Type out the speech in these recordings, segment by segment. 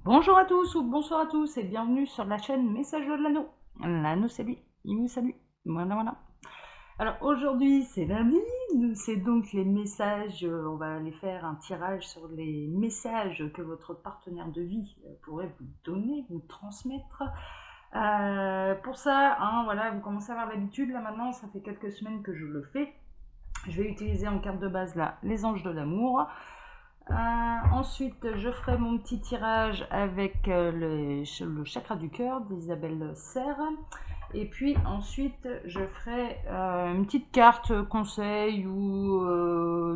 Bonjour à tous ou bonsoir à tous et bienvenue sur la chaîne Message de l'Anneau. L'anneau c'est lui, il vous salue. Voilà, voilà. Alors aujourd'hui c'est lundi, c'est donc les messages, on va aller faire un tirage sur les messages que votre partenaire de vie pourrait vous donner, vous transmettre. Pour ça, hein, voilà, vous commencez à avoir l'habitude, là maintenant, ça fait quelques semaines que je le fais. Je vais utiliser en carte de base là les anges de l'amour. Ensuite, je ferai mon petit tirage avec le chakra du cœur d'Isabelle Serre. Et puis ensuite, je ferai une petite carte conseil ou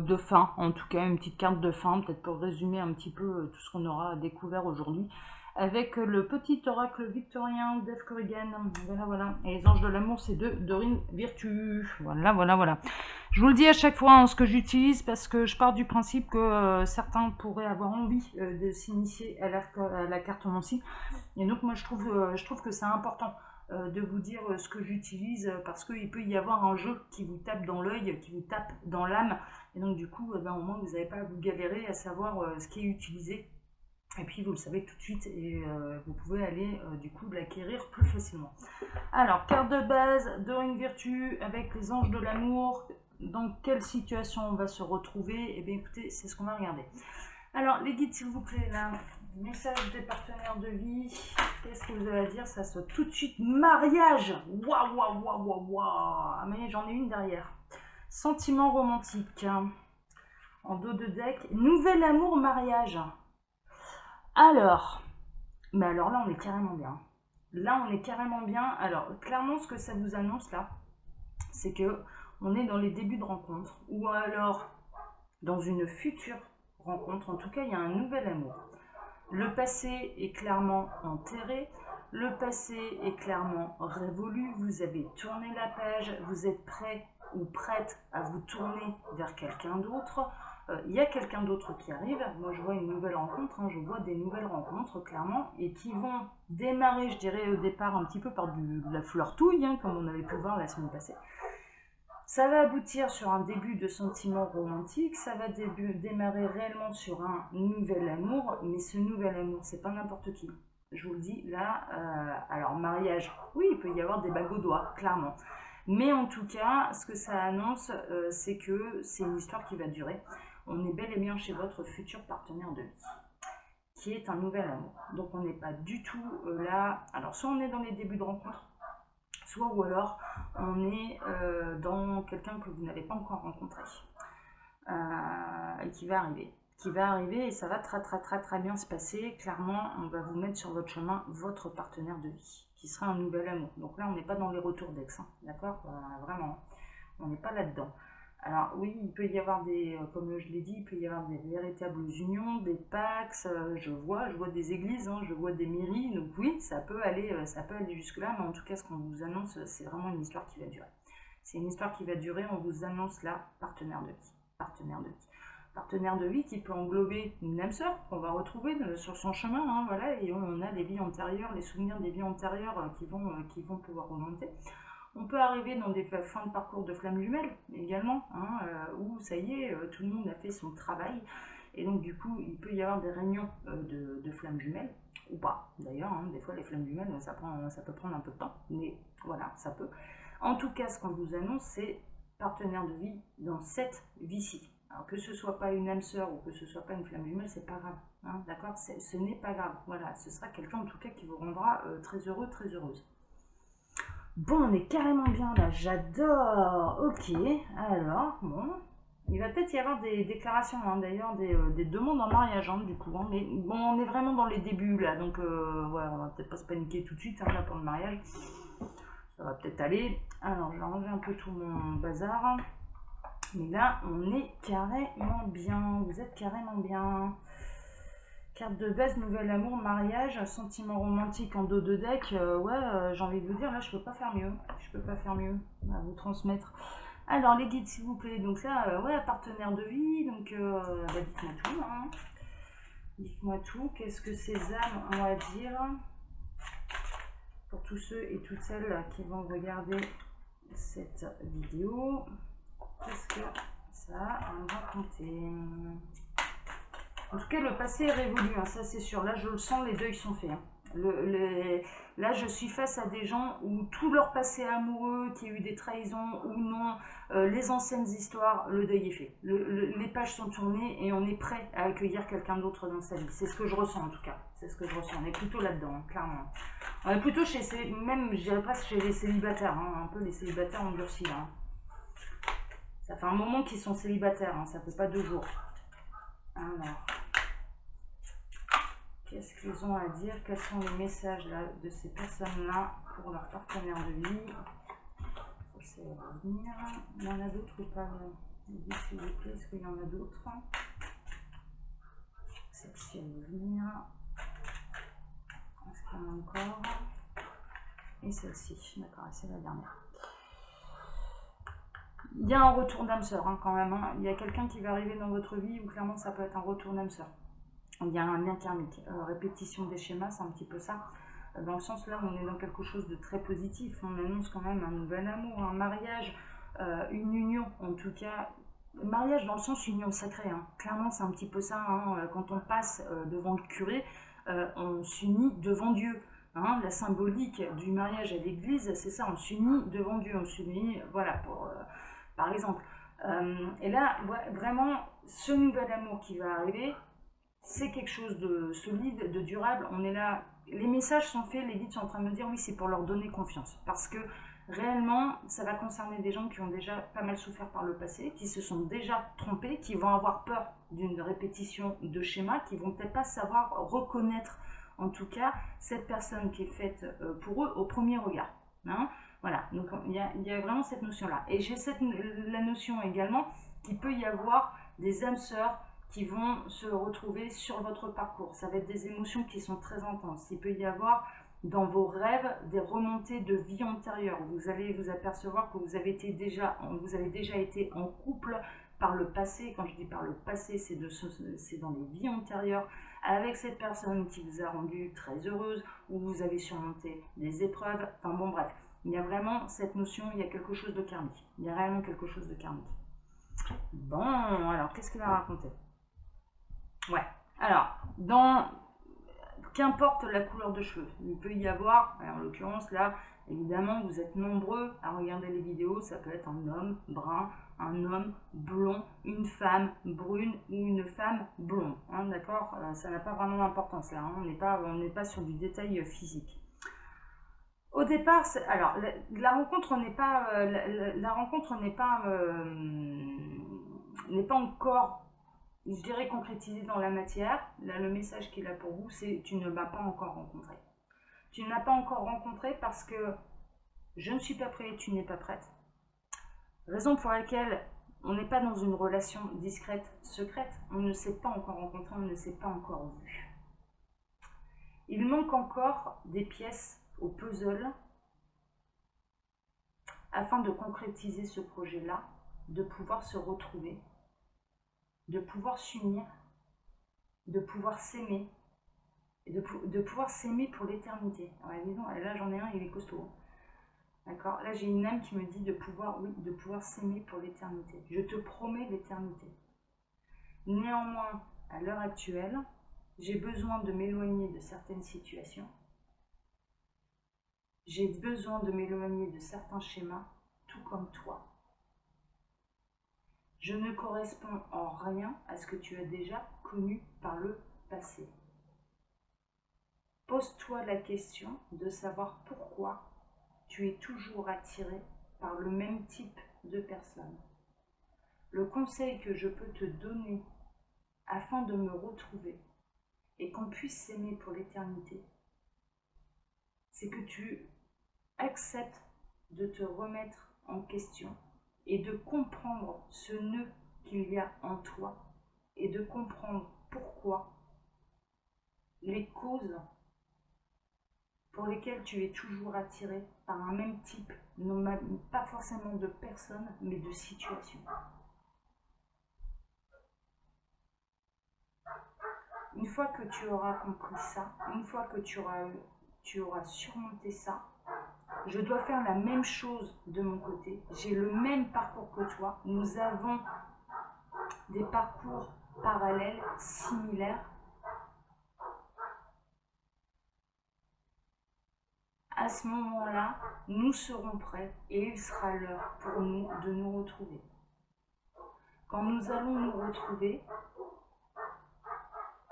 de fin, en tout cas une petite carte de fin, peut-être pour résumer un petit peu tout ce qu'on aura découvert aujourd'hui, avec le petit oracle victorien d'Eve Corrigan. Voilà, voilà. Et les anges de l'amour, c'est de Dorine Virtue. Voilà, voilà, voilà. Je vous le dis à chaque fois hein, ce que j'utilise parce que je pars du principe que certains pourraient avoir envie de s'initier à la cartomancie. Et donc moi je trouve que c'est important de vous dire ce que j'utilise parce qu'il peut y avoir un jeu qui vous tape dans l'œil, qui vous tape dans l'âme. Et donc du coup, au moins vous n'avez pas à vous galérer à savoir ce qui est utilisé. Et puis vous le savez tout de suite et vous pouvez aller du coup l'acquérir plus facilement. Alors, carte de base, Dorine Virtue avec les anges de l'amour. Dans quelle situation on va se retrouver? Eh bien écoutez, c'est ce qu'on va regarder. Alors, les guides s'il vous plaît, là, message des partenaires de vie. Qu'est-ce que vous avez à dire? Ça saute tout de suite. Mariage. Waouh, waouh, waouh, waouh, waouh. Mais j'en ai une derrière. Sentiment romantique. En dos de deck. Nouvel amour, mariage. Alors, mais alors là, on est carrément bien. Là, on est carrément bien. Alors, clairement, ce que ça vous annonce là, c'est que on est dans les débuts de rencontre ou alors dans une future rencontre. En tout cas, il y a un nouvel amour. Le passé est clairement enterré. Le passé est clairement révolu. Vous avez tourné la page. Vous êtes prêt ou prête à vous tourner vers quelqu'un d'autre. Il y a quelqu'un d'autre qui arrive. Moi, je vois une nouvelle rencontre. Hein, je vois des nouvelles rencontres, clairement, et qui vont démarrer, je dirais, au départ, un petit peu par de la fleur-touille, hein, comme on avait pu voir la semaine passée. Ça va aboutir sur un début de sentiment romantique, ça va démarrer réellement sur un nouvel amour, mais ce nouvel amour, c'est pas n'importe qui. Je vous le dis là, alors mariage, oui, il peut y avoir des bagues au doigt, clairement. Mais en tout cas, ce que ça annonce, c'est que c'est une histoire qui va durer. On est bel et bien chez votre futur partenaire de vie, qui est un nouvel amour. Donc on n'est pas du tout là. Alors soit on est dans les débuts de rencontre, soit ou alors on est dans quelqu'un que vous n'avez pas encore rencontré et qui va arriver. Qui va arriver et ça va très très très très bien se passer. Clairement, on va vous mettre sur votre chemin votre partenaire de vie, qui sera un nouvel amour. Donc là, on n'est pas dans les retours d'ex, hein, d'accord, vraiment, on n'est pas là-dedans. Alors oui, il peut y avoir des, comme je l'ai dit, il peut y avoir des véritables unions, des pax, je vois des églises, hein, je vois des mairies, donc oui, ça peut aller jusque-là, mais en tout cas, ce qu'on vous annonce, c'est vraiment une histoire qui va durer. C'est une histoire qui va durer, on vous annonce là, partenaire de vie. Partenaire de vie. Partenaire de vie qui peut englober une âme sœur qu'on va retrouver sur son chemin, hein, voilà, et on a les vies antérieures, les souvenirs des vies antérieures qui vont pouvoir remonter. On peut arriver dans des fins de parcours de flammes jumelles également, hein, où ça y est, tout le monde a fait son travail. Et donc du coup, il peut y avoir des réunions de flammes jumelles, ou pas d'ailleurs, hein, des fois les flammes jumelles, ça peut prendre un peu de temps, mais voilà, ça peut. En tout cas, ce qu'on vous annonce, c'est partenaire de vie dans cette vie-ci. Alors que ce soit pas une âme sœur ou que ce soit pas une flamme jumelle, c'est pas grave, hein, d'accord? Ce n'est pas grave, voilà, ce sera quelqu'un en tout cas qui vous rendra très heureux, très heureuse. Bon, on est carrément bien là, j'adore. Ok, alors, bon. Il va peut-être y avoir des déclarations, hein, d'ailleurs, des demandes en mariage, hein, du coup. Hein, mais bon, on est vraiment dans les débuts là, donc voilà, on va peut-être pas se paniquer tout de suite hein, là pour le mariage. Ça va peut-être aller. Alors, je vais ranger un peu tout mon bazar. Mais là, on est carrément bien. Vous êtes carrément bien. Carte de base, nouvel amour, mariage, sentiment romantique en dos de deck. Ouais, j'ai envie de vous dire, là, je peux pas faire mieux. Je peux pas faire mieux à vous transmettre. Alors, les guides, s'il vous plaît. Donc là, ouais, partenaire de vie. Donc, bah, dites-moi tout. Hein. Dites-moi tout. Qu'est-ce que ces âmes ont à dire pour tous ceux et toutes celles qui vont regarder cette vidéo? Qu'est-ce que ça a à me raconter? En tout cas, le passé est révolu, hein, ça c'est sûr. Là, je le sens, les deuils sont faits. Hein. Là, je suis face à des gens où tout leur passé amoureux, qu'il y a eu des trahisons ou non, les anciennes histoires, le deuil est fait. Les pages sont tournées et on est prêt à accueillir quelqu'un d'autre dans sa vie. C'est ce que je ressens en tout cas. C'est ce que je ressens. On est plutôt là-dedans, hein, clairement. On est plutôt chez même, je dirais presque chez les célibataires. Hein, un peu les célibataires endurcis. Là, hein. Ça fait un moment qu'ils sont célibataires. Hein, ça fait pas 2 jours. Alors. Qu'est-ce qu'ils ont à dire? Quels sont les messages là, de ces personnes-là pour leur partenaire de vie? Ça va revenir. Il y en a d'autres ou pas? S'il vous plaît, est-ce qu'il y en a d'autres? Celle-ci, elle va venir. Est-ce qu'il y en a encore? Et celle-ci, d'accord, c'est la dernière. Il y a un retour d'âme sœur hein, quand même. Hein. Il y a quelqu'un qui va arriver dans votre vie où clairement ça peut être un retour d'âme sœur. Il y a un lien karmique. Répétition des schémas, c'est un petit peu ça. Dans le sens là, on est dans quelque chose de très positif. On annonce quand même un nouvel amour, un mariage, une union. En tout cas, mariage dans le sens union sacrée. Hein. Clairement, c'est un petit peu ça. Hein. Quand on passe devant le curé, on s'unit devant Dieu. Hein. La symbolique du mariage à l'église, c'est ça. On s'unit devant Dieu. On s'unit, voilà, par exemple. Et là, vraiment, ce nouvel amour qui va arriver, c'est quelque chose de solide, de durable. On est là, les messages sont faits, les guides sont en train de me dire oui, c'est pour leur donner confiance. Parce que réellement, ça va concerner des gens qui ont déjà pas mal souffert par le passé, qui se sont déjà trompés, qui vont avoir peur d'une répétition de schéma, qui vont peut-être pas savoir reconnaître, en tout cas, cette personne qui est faite pour eux au premier regard. Hein, voilà, donc il y a vraiment cette notion-là. Et j'ai la notion également qu'il peut y avoir des âmes sœurs qui vont se retrouver sur votre parcours. Ça va être des émotions qui sont très intenses. Il peut y avoir dans vos rêves des remontées de vie antérieure. Vous allez vous apercevoir que vous avez déjà été en couple par le passé. Quand je dis par le passé, c'est dans les vies antérieures avec cette personne qui vous a rendu très heureuse, où vous avez surmonté des épreuves. Enfin bon, bref, il y a vraiment cette notion, il y a quelque chose de karmique. Il y a réellement quelque chose de karmique. Bon, alors qu'est-ce qu'il va raconter? Ouais, alors, qu'importe la couleur de cheveux, il peut y avoir, en l'occurrence là, évidemment vous êtes nombreux à regarder les vidéos, ça peut être un homme brun, un homme blond, une femme brune ou une femme blonde, hein, d'accord, ça n'a pas vraiment d'importance là, hein, on n'est pas sur du détail physique. Au départ, alors la rencontre n'est pas, n'est pas encore, je dirais, concrétisé dans la matière. Là, le message qu'il a pour vous, c'est tu ne m'as pas encore rencontré. Tu ne m'as pas encore rencontré parce que je ne suis pas prêt et tu n'es pas prête. Raison pour laquelle on n'est pas dans une relation discrète, secrète. On ne s'est pas encore rencontré, on ne s'est pas encore vu. Il manque encore des pièces au puzzle afin de concrétiser ce projet-là, de pouvoir se retrouver, de pouvoir s'unir, de pouvoir s'aimer, et de pouvoir s'aimer pour l'éternité. Alors disons, là j'en ai un, il est costaud. D'accord? Là j'ai une âme qui me dit de pouvoir, oui, de pouvoir s'aimer pour l'éternité. Je te promets l'éternité. Néanmoins, à l'heure actuelle, j'ai besoin de m'éloigner de certaines situations. J'ai besoin de m'éloigner de certains schémas, tout comme toi. Je ne corresponds en rien à ce que tu as déjà connu par le passé. Pose-toi la question de savoir pourquoi tu es toujours attiré par le même type de personne. Le conseil que je peux te donner afin de me retrouver et qu'on puisse s'aimer pour l'éternité, c'est que tu acceptes de te remettre en question et de comprendre ce nœud qu'il y a en toi et de comprendre pourquoi les causes pour lesquelles tu es toujours attiré par un même type, non pas forcément de personne, mais de situation. Une fois que tu auras compris ça, une fois que tu auras surmonté ça, je dois faire la même chose de mon côté. J'ai le même parcours que toi. Nous avons des parcours parallèles, similaires, à ce moment-là, nous serons prêts et il sera l'heure pour nous de nous retrouver. Quand nous allons nous retrouver,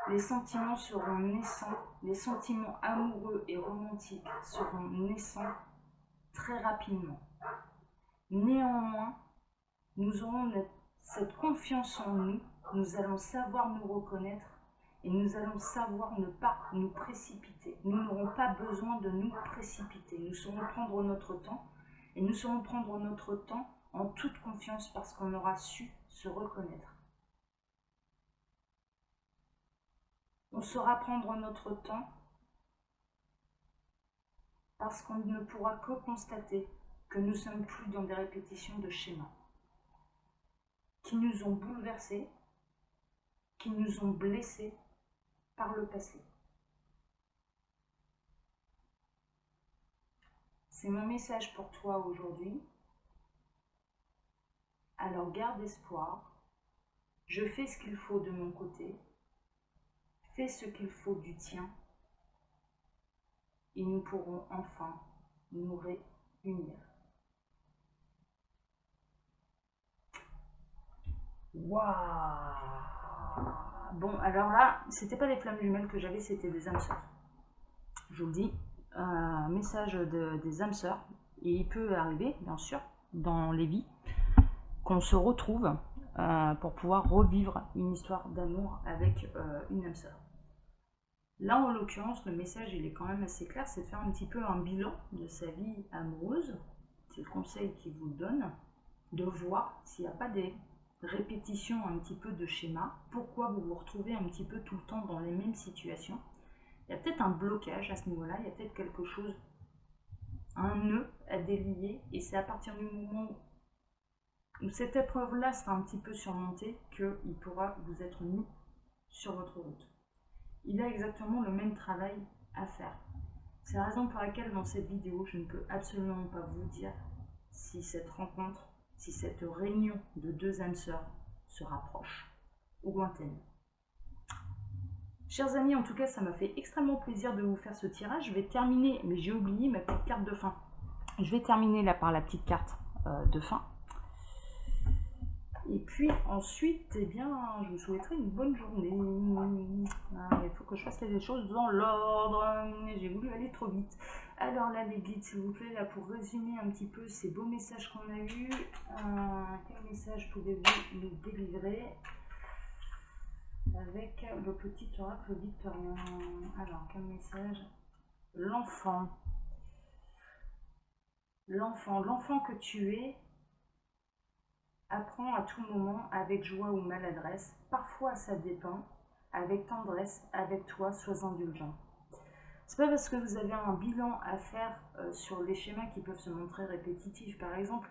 les sentiments seront naissants, les sentiments amoureux et romantiques seront naissants très rapidement. Néanmoins, nous aurons cette confiance en nous, nous allons savoir nous reconnaître et nous allons savoir ne pas nous précipiter. Nous n'aurons pas besoin de nous précipiter. Nous saurons prendre notre temps et nous saurons prendre notre temps en toute confiance parce qu'on aura su se reconnaître. On saura prendre notre temps parce qu'on ne pourra que constater que nous ne sommes plus dans des répétitions de schémas qui nous ont bouleversés, qui nous ont blessés par le passé. C'est mon message pour toi aujourd'hui. Alors garde espoir. Je fais ce qu'il faut de mon côté. Fais ce qu'il faut du tien. Et nous pourrons enfin nous réunir. Waouh! Bon, alors là, c'était pas des flammes jumelles que j'avais, c'était des âmes sœurs. Je vous le dis, un message des âmes sœurs. Et il peut arriver, bien sûr, dans les vies, qu'on se retrouve pour pouvoir revivre une histoire d'amour avec une âme sœur. Là, en l'occurrence, le message, il est quand même assez clair, c'est de faire un petit peu un bilan de sa vie amoureuse. C'est le conseil qu'il vous donne, de voir s'il n'y a pas des répétitions un petit peu de schéma, pourquoi vous vous retrouvez un petit peu tout le temps dans les mêmes situations. Il y a peut-être un blocage à ce niveau-là, il y a peut-être quelque chose, un nœud à délier, et c'est à partir du moment où cette épreuve-là sera un petit peu surmontée qu'il pourra vous être mis sur votre route. Il a exactement le même travail à faire. C'est la raison pour laquelle dans cette vidéo, je ne peux absolument pas vous dire si cette rencontre, si cette réunion de deux âmes sœurs se rapproche ou lointaine. Chers amis, en tout cas, ça m'a fait extrêmement plaisir de vous faire ce tirage. Je vais terminer, mais j'ai oublié ma petite carte de fin. Je vais terminer là par la petite carte de fin. Et puis ensuite, eh bien, je vous souhaiterai une bonne journée. Il faut que je fasse les choses dans l'ordre. J'ai voulu aller trop vite. Alors là, les guides, s'il vous plaît, là pour résumer un petit peu ces beaux messages qu'on a eus. Quel message pouvez-vous nous délivrer avec le petit oracle victorien? Alors, quel message? L'enfant. L'enfant que tu es. Apprends à tout moment, avec joie ou maladresse, parfois ça dépend, avec tendresse, avec toi, sois indulgent. C'est pas parce que vous avez un bilan à faire sur les schémas qui peuvent se montrer répétitifs, par exemple,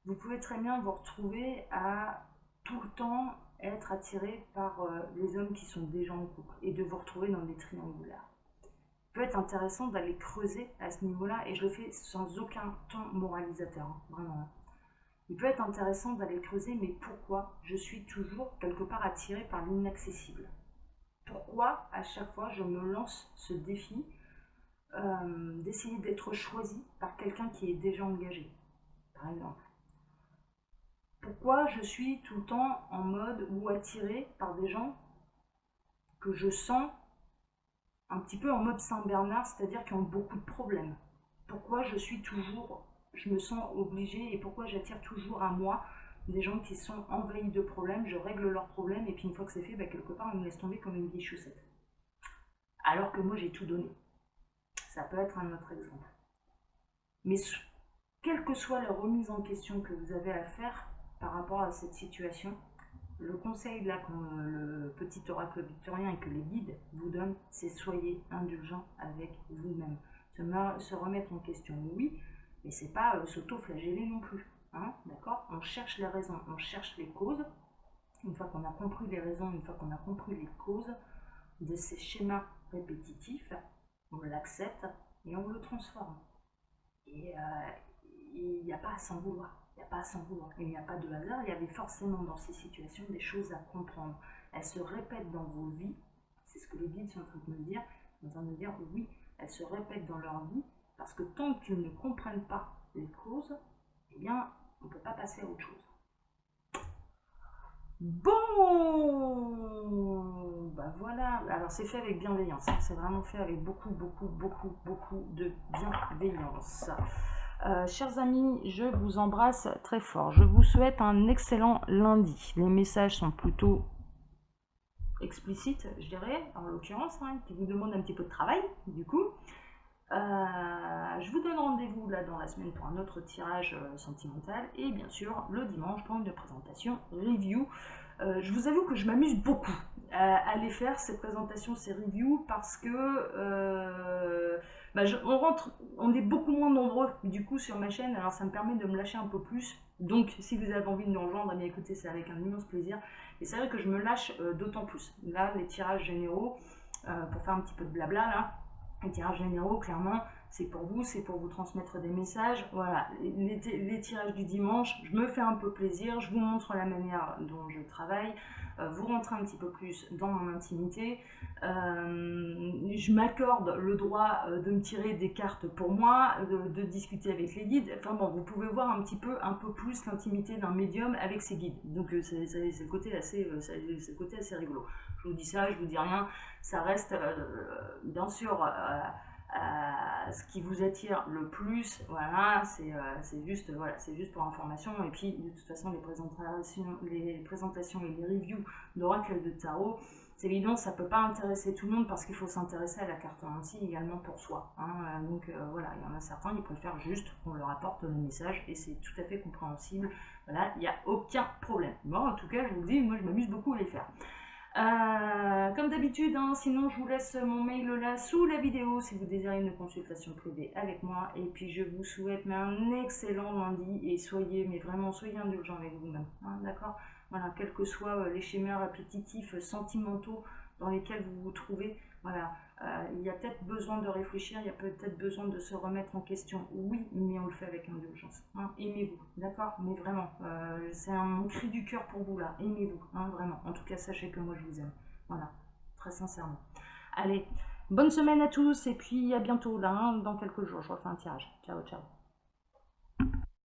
vous pouvez très bien vous retrouver à tout le temps être attiré par les hommes qui sont déjà en couple et de vous retrouver dans des triangulaires. Il peut être intéressant d'aller creuser à ce niveau-là, et je le fais sans aucun ton moralisateur, hein, vraiment. Il peut être intéressant d'aller creuser, mais pourquoi je suis toujours quelque part attirée par l'inaccessible? Pourquoi à chaque fois je me lance ce défi d'essayer d'être choisie par quelqu'un qui est déjà engagé, par exemple? Pourquoi je suis tout le temps en mode ou attirée par des gens que je sens un petit peu en mode Saint-Bernard, c'est-à-dire qui ont beaucoup de problèmes? Pourquoi je me sens obligée, et pourquoi j'attire toujours à moi des gens qui sont envahis de problèmes? Je règle leurs problèmes et puis une fois que c'est fait, quelque part on me laisse tomber comme une vieille chaussette. Alors que moi j'ai tout donné. Ça peut être un autre exemple. Mais quelle que soit la remise en question que vous avez à faire par rapport à cette situation, le conseil là que le petit oracle victorien et que les guides vous donnent, c'est soyez indulgent avec vous-même. Se remettre en question, oui, mais c'est pas s'auto-flageller non plus. Hein, d'accord? On cherche les raisons, on cherche les causes. Une fois qu'on a compris les raisons, une fois qu'on a compris les causes de ces schémas répétitifs, on l'accepte et on le transforme. Et il n'y a pas à s'en vouloir. Il n'y a pas sans vouloir, il n'y a pas de hasard, il y avait forcément dans ces situations des choses à comprendre. Elles se répètent dans vos vies, c'est ce que les guides sont en train de me dire, oui, elles se répètent dans leur vie, parce que tant qu'ils ne comprennent pas les causes, eh bien, on ne peut pas passer à autre chose. Bon, bah voilà, alors c'est fait avec bienveillance, hein. C'est vraiment fait avec beaucoup de bienveillance. Chers amis, je vous embrasse très fort. Je vous souhaite un excellent lundi. Les messages sont plutôt explicites, je dirais, en l'occurrence, hein, qui vous demandent un petit peu de travail, du coup. Je vous donne rendez-vous là dans la semaine pour un autre tirage sentimental et bien sûr le dimanche pour une présentation review. Je vous avoue que je m'amuse beaucoup à les faire ces présentations, ces reviews parce que on est beaucoup moins nombreux du coup sur ma chaîne, alors ça me permet de me lâcher un peu plus. Donc si vous avez envie de nous rejoindre, bien écoutez, c'est avec un immense plaisir. Et c'est vrai que je me lâche d'autant plus. Là, les tirages généraux, pour faire un petit peu de blabla là. Les tirages généraux, clairement, c'est pour vous transmettre des messages. Voilà, les tirages du dimanche, je me fais un peu plaisir, je vous montre la manière dont je travaille, vous rentrez un petit peu plus dans mon intimité. Je m'accorde le droit de me tirer des cartes pour moi, de discuter avec les guides. Enfin bon, vous pouvez voir un peu plus l'intimité d'un médium avec ses guides. Donc c'est le côté assez rigolo. Je vous dis ça, je vous dis rien. Ça reste bien sûr ce qui vous attire le plus. Voilà, c'est juste pour information. Et puis de toute façon, les présentations et les reviews d'oracle de tarot, c'est évident, ça peut pas intéresser tout le monde parce qu'il faut s'intéresser à la cartomancie également pour soi. Hein. Donc voilà, il y en a certains qui préfèrent juste qu'on leur apporte le message et c'est tout à fait compréhensible. Voilà, il n'y a aucun problème. Bon, en tout cas, je vous le dis, moi je m'amuse beaucoup à les faire. Comme d'habitude, hein, sinon je vous laisse mon mail là sous la vidéo si vous désirez une consultation privée avec moi. Et puis je vous souhaite un excellent lundi et soyez indulgents avec vous-même, hein, d'accord? Voilà, quels que soient les schémas répétitifs, sentimentaux dans lesquels vous vous trouvez, voilà, il y a peut-être besoin de réfléchir, il y a peut-être besoin de se remettre en question. Oui, mais on le fait avec indulgence. Hein. Aimez-vous, d'accord? Mais vraiment, c'est un cri du cœur pour vous là. Aimez-vous, hein, vraiment. En tout cas, sachez que moi je vous aime. Voilà, très sincèrement. Allez, bonne semaine à tous et puis à bientôt là, hein, dans quelques jours. Je refais un tirage. Ciao, ciao.